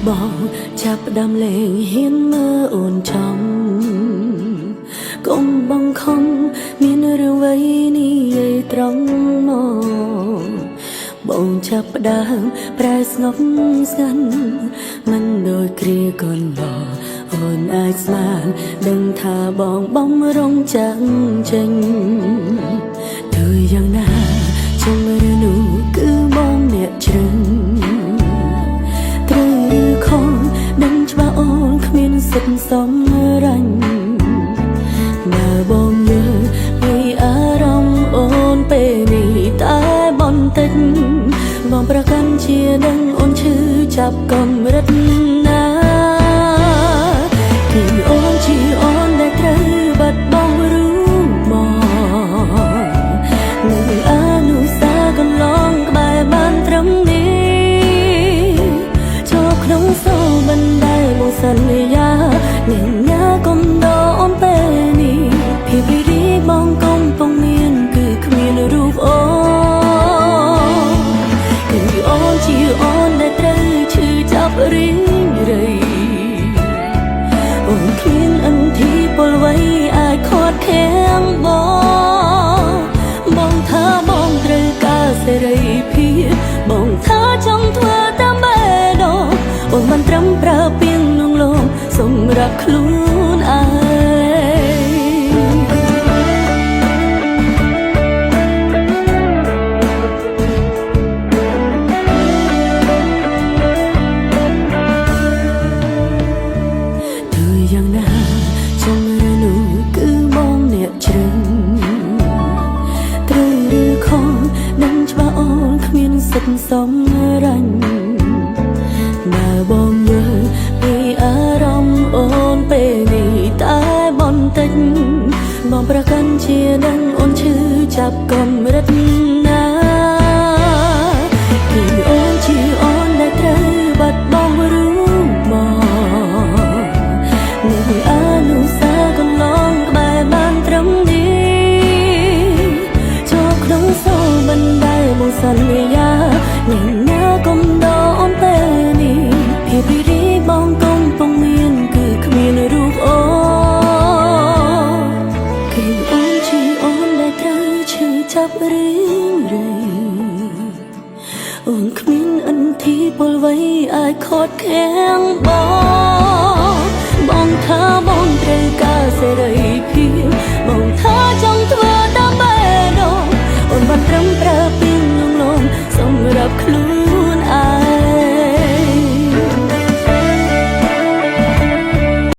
បងចាប់ផ្ដើមលេងហ៊ានមើលអូនចំកុំបង្ខំមានរឿងអ្វីនេះយាយត្រង់មកបងចាប់ផ្ដើមប្រែស្ងប់ស្ងាត់មិនដូចគ្រាកូនបងអូនអាចស្មានដឹងថាបងបំរុងចាំងចេញទៅយ៉ាងណាចាំឬនោះគឺបងអ្នកជ្រឹងត្រូវឬខំដឹងច្បាស់អូនគ្មានសិទ្ធិសម្រេចបើបងយល់ពីអារម្មណ៍អូនពេលនេះតែបន្តិចបងប្រកាន់ជានឹងអូនឈឺចាប់កម្រិតណាគឺអូនជាអូនដែលត្រូវបាត់បង់រូបមកនឹងអនុសាកន្លងក្បែរបានត្រឹមនេះចូលក្នុងសូរបណ្ដែមកសន្យាអ្នកណាកុំដកអូនពេលនេះភាពរីករាយបងកំពុងមានគឺគ្មានរូបអូនគឺអូនជាអូនដែលត្រូវឈឺចាប់រីងរៃអូនគ្មានអន្ទីពលអ្វីអាចខាត់ខាំងបងថាបងត្រូវការសេរីភាពបងថាចង់ធ្វើតាមបេះដូងអូនមិនត្រឹមប្រើពាក្យលងលោមសម្រាប់ខ្លួនឯងយ៉ាងណាចាំឬនោះគឺបងអ្នកជ្រឹងត្រូវឬខំដឹងច្បាស់អូនគ្មានសិទ្ធិសម្រេចបើបងយល់ពីអារម្មណ៍អូនពេលនេះតែបន្តិចបងប្រកាន់ជានឹងអូនឈឺចាប់កម្រិតណាគឺអូនជាអូនដែលត្រូវបាត់បង់រូបមកនឹងអនុសាកន្លងក្បែរបានត្រឹមនេះចូលក្នុងសូរបណ្ដែមកសន្យាអ្នកណាកុំដកអូនពេលនេះភាពរីករាយបងកំពុងមានគឺគ្មានរូបអូនគឺអូនជាអូនដែលត្រូវឈឺចាប់រីងរៃអូនគ្មានអន្ទីពលអ្វីអាចខាត់ខាំងបងថាបងត្រូវការសេរីភាពបងថាចង់ធ្វើតាមបេះដូងអូនបានត្រឹមប្រើពាក្យលងលោមសម្រាប់ខ្លួន